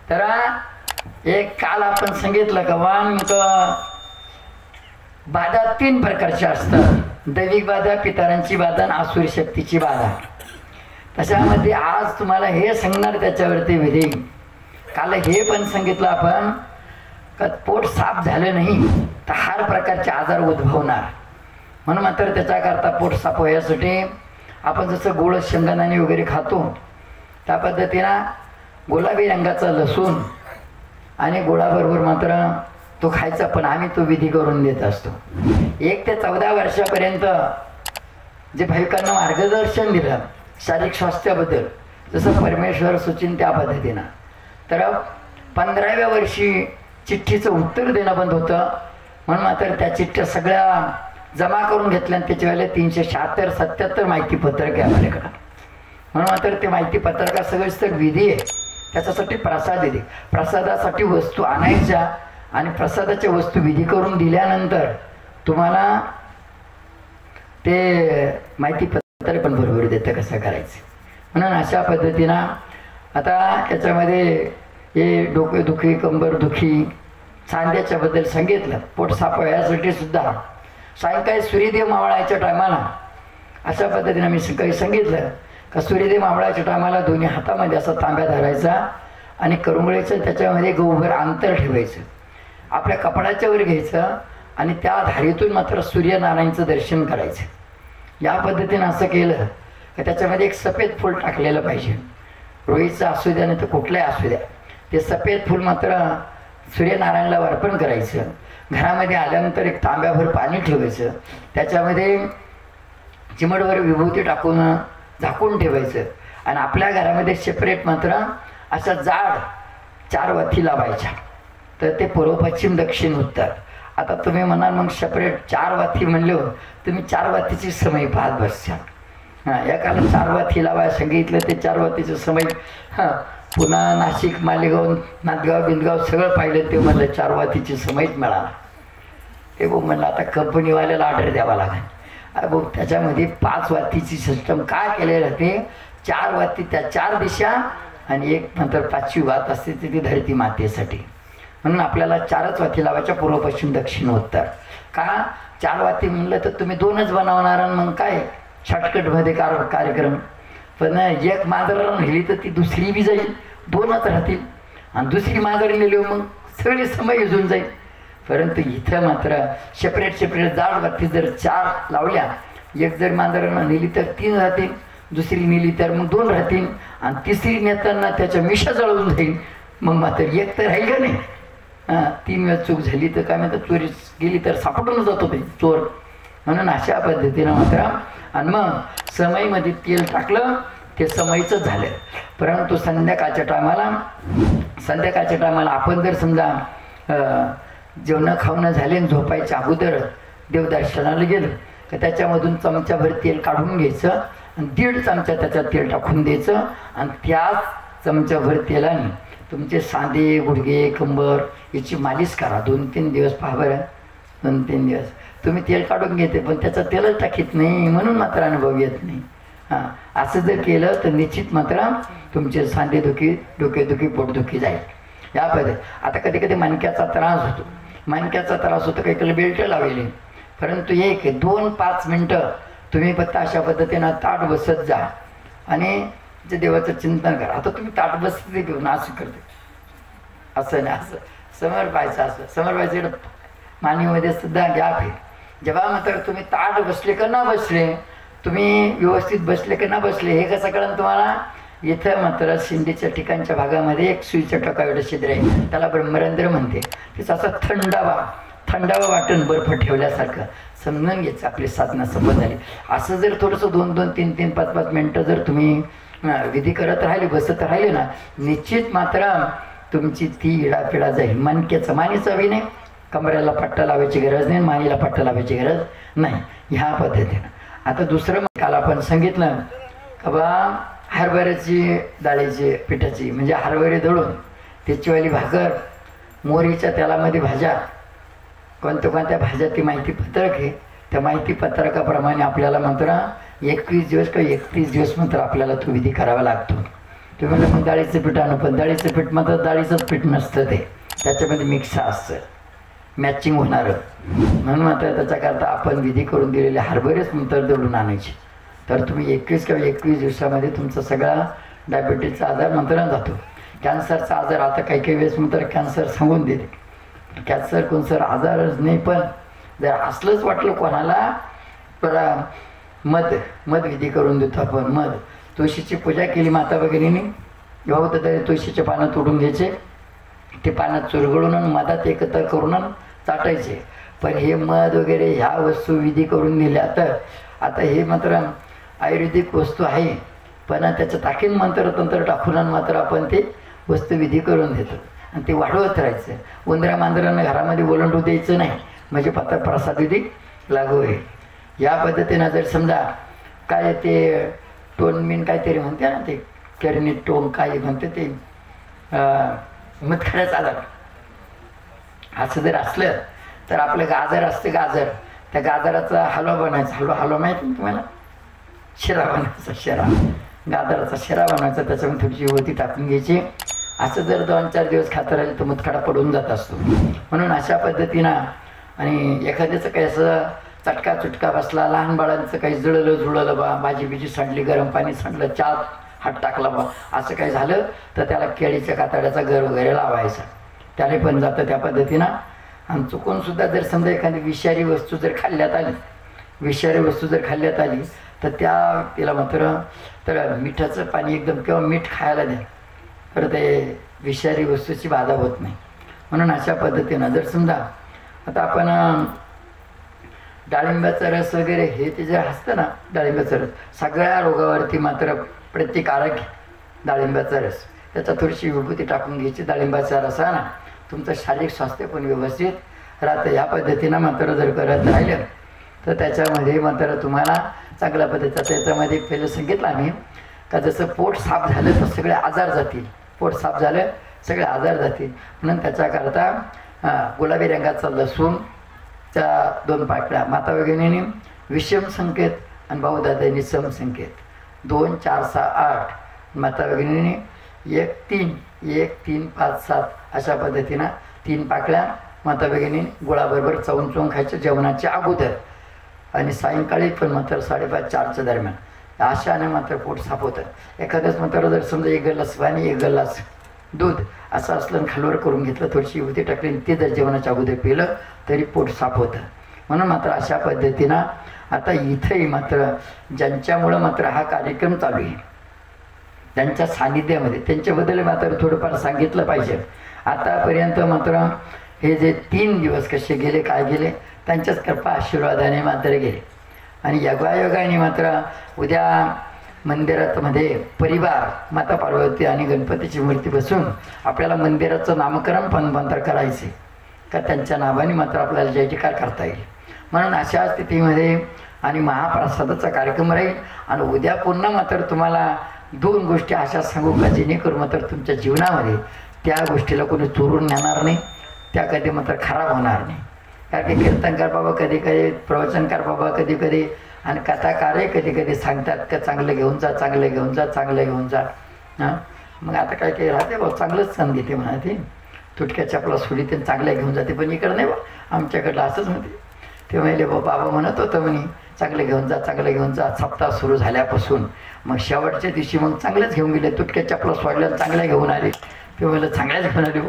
तर एक काल आपण सांगितलं का बाधा 3 प्रकारची असतात. दैविक बाधा, पितरांची बाधा आणि आसुरी शक्तीची बाधा. त्याच्यामध्ये आज तुम्हाला हे सांगणार त्याच्यावरती विधी. काल हे पण सांगितलं आपण का पोट साफ झालं नाही तर हर प्रकारचे आजार उद्भवणार. म्हणून मात्र त्याच्याकरता पोट साफ होण्यासाठी आपण जसं गोड शेंगदाणे वगैरे खातो त्या पद्धतीनं गुलाबी रंगाचा लसूण आणि गोडाबरोबर मात्र तो खायचा. पण आम्ही तो विधी करून देत असतो. 1 ते 14 वर्षापर्यंत जे भाविकांना मार्गदर्शन दिलं शारीरिक स्वास्थ्याबद्दल जसं परमेश्वर सुचिन त्या पद्धतीनं, तर 15व्या वर्षी चिठ्ठीचं उत्तर देणं बंद होतं. म्हणून मात्र त्या चिठ्ठ्या सगळ्या जमा करून घेतल्या आणि त्याच्या वेळेला 376-77 माहितीपत्रक आहे आपल्याकडं. म्हणून मात्र ते माहितीपत्रका सगळं विधी आहे. त्याच्यासाठी प्रसाद येते. प्रसादासाठी वस्तू आणायच्या आणि प्रसादाच्या वस्तू विधी करून दिल्यानंतर तुम्हाला ते माहितीपत्र पण बरोबर देतं कसं करायचं. म्हणून अशा पद्धतीनं आता याच्यामध्ये हे डोकेदुखी, कंबरदुखी, सांध्याच्याबद्दल सांगितलं. पोट साफ व्हायसाठी सुद्धा सायंकाळी सूर्यदेव मावळायच्या टायमाला अशा पद्धतीनं मी काही सांगितलं का सूर्यदेव मावळायच्या टायमाला दोन्ही हातामध्ये असा तांब्या धरायचा आणि करुंगळीचं त्याच्यामध्ये गहूभर अंतर ठेवायचं. आपल्या कपड्याच्या वर घ्यायचं आणि त्या धारीतून मात्र सूर्यनारायणचं दर्शन करायचं. या पद्धतीनं असं केलं की त्याच्यामध्ये एक सफेद फूल टाकलेलं पाहिजे. रोहीचं असू द्या नाही तर कुठलंही असू द्या, ते सफेद फूल मात्र सूर्यनारायणला अर्पण करायचं. घरामध्ये आल्यानंतर एक तांब्याभर पाणी ठेवायचं, त्याच्यामध्ये चिमटभर विभूती टाकून झाकून ठेवायचं आणि आपल्या घरामध्ये सेपरेट मात्र अशा जाड 4 वाती लावायच्या. तर ते पूर्व, पश्चिम, दक्षिण, उत्तर. आता तुम्ही म्हणाल मग सेपरेट 4 वाती म्हणल्यावर तुम्ही 4 वातीची समय पाहत बसशाल. एकाला 4 वाती लावायला सांगितलं ते 4 वातीचं समय पुन्हा नाशिक, मालेगाव, नांदगाव, बिंदगाव सगळं पाहिलं ते म्हणलं 4 वातीची समयच मिळाला. ते भाऊ म्हणलं आता कंपनीवाल्याला ऑर्डर द्यावा लागेल. अरे भाऊ त्याच्यामध्ये 5 वातीची सिस्टम काय केलेलं ते 4 वाती त्या 4 दिशा आणि एक नंतर 5वी वात असते ती धरती मातेसाठी. म्हणून आपल्याला 4च वाती लावायच्या, पूर्व, पश्चिम, दक्षिण, उत्तर. का 4 वाती म्हणलं तर तुम्ही 2च बनवणार आणि मग काय शॉर्टकटमध्ये कार्यक्रम. पण एक मांजर नेली तर ती दुसरी बी जाईल, 2च राहतील आणि दुसरी मांजर नेली मग सगळी समय घेऊन जाईल. परंतु इथं मात्र सेपरेट जाड वाती जर 4 लावल्या, एक जर मांजरानं नेली तर 3 राहतील, दुसरी नेली तर मग 2 राहतील आणि तिसरी नेताना त्याच्या मिशा जळून जाईल. मग मात्र एक तर राहील का नाही. 3 वेळा चूक झाली तर काय म्हणतात चोरी गेली तर सापडून जातो ते चोर. म्हणून अशा पद्धतीनं मात्र आणि मग समईमध्ये तेल टाकलं ते समईचं झालं. परंतु संध्याकाळच्या टायमाला आपण जर समजा जेवण खावणं झाले आणि झोपायच्या अगोदर देवदर्शनाला गेलं तर त्याच्यामधून चमच्याभर तेल काढून घ्यायचं आणि 1.5 चमचा त्याच्यात तेल टाकून द्यायचं आणि त्याच चमच्याभर तेलाने तुमचे सांधे, गुडघे, कंबर याची मालिश करा. 2-3 दिवस पहा बरं. 2-3 दिवस तुम्ही तेल काढून घेते पण त्याचं तेलच टाकीत नाही म्हणून मात्र अनुभव येत नाही. असं जर केलं तर निश्चित मात्र तुमचे सांधेदुखी, डोकेदुखी, पोटदुखी जाईल. या पद्धती. आता कधी कधी मणक्याचा त्रास होतो, काही बेल्ट लावले. परंतु 1-2-5 मिनटं तुम्ही फक्त अशा पद्धतीनं ताट बसत जा आणि जे देवाचं चिंतन करा. आता तुम्ही ताट बसते घेऊन असं करते, असं नाही, असं समोर पाहायचं, असं समोर पाहायचं. मानेमध्ये सुद्धा गॅप आहे. जेव्हा मात्र तुम्ही ताट बसले का ना बसले, तुम्ही व्यवस्थित बसले का ना बसले हे कसं कळलं तुम्हाला. इथं मात्र शिंदीच्या ठिकाणच्या भागामध्ये एक सुईचं टोका एवढं छिद्र आहे, त्याला ब्रह्मरंध्र म्हणते. त्याचा असा थंडावा वाटून बर्फ ठेवल्यासारखं समजून घ्यायचं आपली साधना संपन्न झाली. असं जर थोडंसं 2-2, 3-3, 5-5 मिनटं जर तुम्ही विधी करत राहिले, बसत राहिले ना, निश्चित मात्र तुमची ती इडापिडा जाईल. मानेचा बी नाही, कमरेला पट्टा लावायची गरज नाही, मानेला पट्टा लावायची गरज नाही. ह्या पद्धतीनं आता दुसरं काल आपण सांगितलं का बा हरभऱ्याची डाळीची पिठाची म्हणजे हरभरे दळून त्याचीवाली भाकर, मोहरीच्या तेलामध्ये भाज्या, कोणत्या भाज्या ती माहितीपत्रक आहे. त्या माहितीपत्रकाप्रमाणे आपल्याला मात्र 21 दिवस किंवा 31 दिवस मात्र आपल्याला तो विधी करावा लागतो. तुम्ही म्हणलं मग डाळीचं पीठ आणू, पण डाळीचं पीठ मात्र डाळीचंच पीठ नसतं, ते त्याच्यामध्ये मिक्स असतं, मॅचिंग होणारं. म्हणून मात्र त्याच्याकरता आपण विधी करून दिलेले हरभरेच नंतर दळून आणायचे. तर तुम्ही 21 किंवा 21 दिवसामध्ये तुमचा सगळा डायबिटीजचा आजार नंतर जातो. कॅन्सरचा आजार आता काही काही वेळेस नंतर कॅन्सर सांगून देते. कॅन्सर कोणसर आजारच नाही, पण जर असलंच वाटलं कोणाला तर मध विधी करून देतो आपण. मध तुळशीची पूजा केली माता भगिनीने, जेव्हा होतं तरी तुळशीचे पानं तोडून घ्यायचे, ते पानं चुरगळून मधात एकत्र करून चाटायचे. पण हे मध वगैरे ह्या वस्तू विधी करून दिल्या. तर आता हे मात्र आयुर्वेदिक वस्तू आहे, पण त्याचं टाकीन मंत्र तंत्र टाकून मात्र आपण ते वस्तू विधी करून देतो आणि ते वाढवत राहायचं. उंदरा मांजरांना घरामध्ये ओलांडू द्यायचं नाही, म्हणजे प्रसाद विधी लागू होईल. या पद्धतीनं जर समजा काय ते टोनमीन काहीतरी म्हणते ना, ते केरणी टोन काय म्हणते ते मुतखड्याचा आजार, असं जर असलं तर आपलं गाजर असते, गाजर, त्या गाजराचा हलवा बनवायचा. हलवा माहिती ना तुम्हाला? शिरा बनवायचा, शिरा, गाजराचा शिरा बनवायचा, त्याच्यामध्ये थोडीशी होती टाकून घ्यायची. असं जर 2-4 दिवस खात राहील तर मुतखडा पडून जात असतो. म्हणून अशा पद्धतीनं, आणि एखाद्याचं काही असं चटका चुटका बसला, लहान बाळांचं काही जुळलं जुळलं बा, भाजी बिजी सांडली, गरम पाणी सांडलं, चहात हात टाकला बा, असं काही झालं तर त्याला केळीच्या कातड्याचा गर वगैरे लावायचा, त्याने पण जातं त्या पद्धतीनं. आणि चुकूनसुद्धा जर समजा एखादी विषारी वस्तू जर खाल्ल्यात आली तर त्या तिला मात्र तर मिठाचं पाणी एकदम किंवा मीठ खायला द्या, तर ते विषारी वस्तूची बाधा होत नाही. म्हणून अशा पद्धतीनं जर समजा आता आपण डाळिंबाचा रस वगैरे हे ते जे असतं ना, डाळिंबाचा रस सगळ्या रोगावरती मात्र प्रतिकारक. डाळिंबाचा रस, त्याचा थोडीशी विभूती टाकून घ्यायची, डाळिंबाचा रसानं तुमचं शारीरिक स्वास्थ्य पण व्यवस्थित राहतं. ह्या पद्धतीनं मात्र जर करत राहिलं तर त्याच्यामध्ये मात्र तुम्हाला चांगल्या पद्धतीचं. त्याच्यामध्ये पहिलं सांगितलं आम्ही का जसं पोट साफ झालं तर सगळे आजार जातील, पोट साफ झालं सगळे आजार जातील. म्हणून त्याच्याकरता गुलाबी रंगाचा लसूण त्या 2 पाकळ्या, माता भगिनीने विषम संकेत आणि भाऊदादांनी सम संकेत, 2, 4, 6, 8, माता भगिनीने 1, 3, 1, 3, 5, 7 अशा पद्धतीनं 3 पाकळ्या माता भगिनी गुळाबरोबर चवून खायच्या जेवणाच्या अगोदर, आणि सायंकाळी पण मात्र 5:30-4च्या दरम्यान. अशाने मात्र पोट साफ होतं. एखाद्याच मात्र जर समजा 1 ग्लास पाणी 1 ग्लास दूध असं असलं खालवर करून घेतलं, थोडीशी उती टाकली, ते जर जेवणाच्या अगोदर पिलं तरी पोट साफ होतं. म्हणून मात्र अशा पद्धतीनं आता इथंही मात्र ज्यांच्यामुळं मात्र हा कार्यक्रम चालू आहे त्यांच्या सानिध्यामध्ये त्यांच्याबद्दल मात्र थोडंफार सांगितलं पाहिजे. आतापर्यंत मात्र हे जे 3 दिवस कसे गेले, काय गेले, त्यांच्याच कृपा आशीर्वादाने मात्र गेले. आणि योगायोगाने मात्र उद्या मंदिरात मध्ये परिवार माता पार्वती आणि गणपतीची मूर्ती बसून आपल्याला मंदिराचं नामकरण पण मात्र करायचे का त्यांच्या नावाने मात्र आपल्याला जय जयकार करता येईल. म्हणून अशा स्थितीमध्ये आणि महाप्रसादाचा कार्यक्रम राहील. आणि उद्या पुन्हा मात्र तुम्हाला 2 गोष्टी अशा सांगू का जेणेकरून मात्र तुमच्या जीवनामध्ये त्या गोष्टीला कोणी चोरून नेणार नाही, त्या कधी मात्र खराब होणार नाही. कारण की कीर्तनकार बाबा कधी कधी, प्रवचनकार बाबा कधी कधी, आणि कथाकारही कधी कधी सांगतात का चांगलं घेऊन जा, चांगलं घेऊन जा, चांगलं घेऊन जा. हां, मग आता काय काही राहते बा, चांगलंच सण देते म्हणा, ते तुटक्याच्या आपला सोडी ते चांगल्या घेऊन जाते, पण इकडं नाही बा, आमच्याकडलं असंच म्हणते. ते म्हणले बाबा म्हणत होतं म्हणे चांगलं घेऊन जा, चांगलं घेऊन जा. सप्ताह सुरू झाल्यापासून मग शेवटच्या दिवशी मग चांगलंच घेऊन गेले, तुटक्याच्या आपला सोडल्या चांगल्या घेऊन आले. ते म्हणलं चांगल्याच घेऊन आले हो,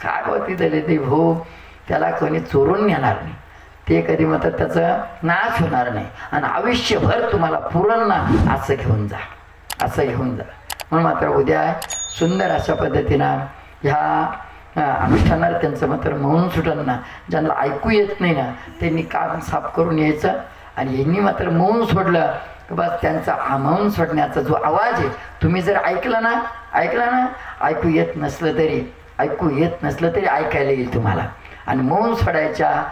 काय होती झाले ते हो, त्याला कोणी चोरून नेणार नाही, ते कधी मात्र त्याचा नाश होणार नाही, आणि आयुष्यभर तुम्हाला पुरण ना असं घेऊन जा, असं घेऊन जा. म्हणून मात्र उद्या सुंदर अशा पद्धतीनं ह्या अनुष्ठानाला त्यांचं मात्र मौन सुटलं ना, ज्यांना ऐकू येत नाही ना त्यांनी कान साफ करून यायचं. आणि यांनी मात्र मौन सोडलं की बस त्यांचा मौन सोडण्याचा जो आवाज आहे तुम्ही जर ऐकला ना, ऐकू येत नसलं तरी ऐकायला येईल तुम्हाला. आणि मौन सोडायच्या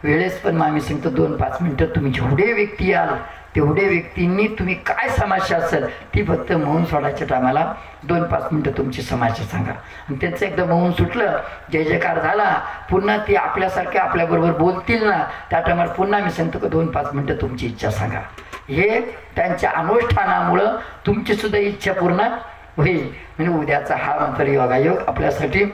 वेळेस पण आम्ही सांगतो 2-5 मिनटं तुम्ही जेवढे व्यक्ती याल तेवढे व्यक्तींनी तुम्ही काय समस्या असेल ती फक्त मौन सोडायच्या टायमाला 2-5 मिनटं तुमची समस्या सांगा. आणि त्यांचं एकदा मौन सुटलं, जय जयकार झाला, पुन्हा ती आपल्यासारखे आपल्याबरोबर बोलतील ना, त्या टायमाला पुन्हा मी सांगतो की 2-5 मिनटं तुमची इच्छा सांगा. हे त्यांच्या अनुष्ठानामुळं तुमची सुद्धा इच्छा पूर्ण होईल. म्हणजे उद्याचा हा मात्र योगायोग आपल्यासाठी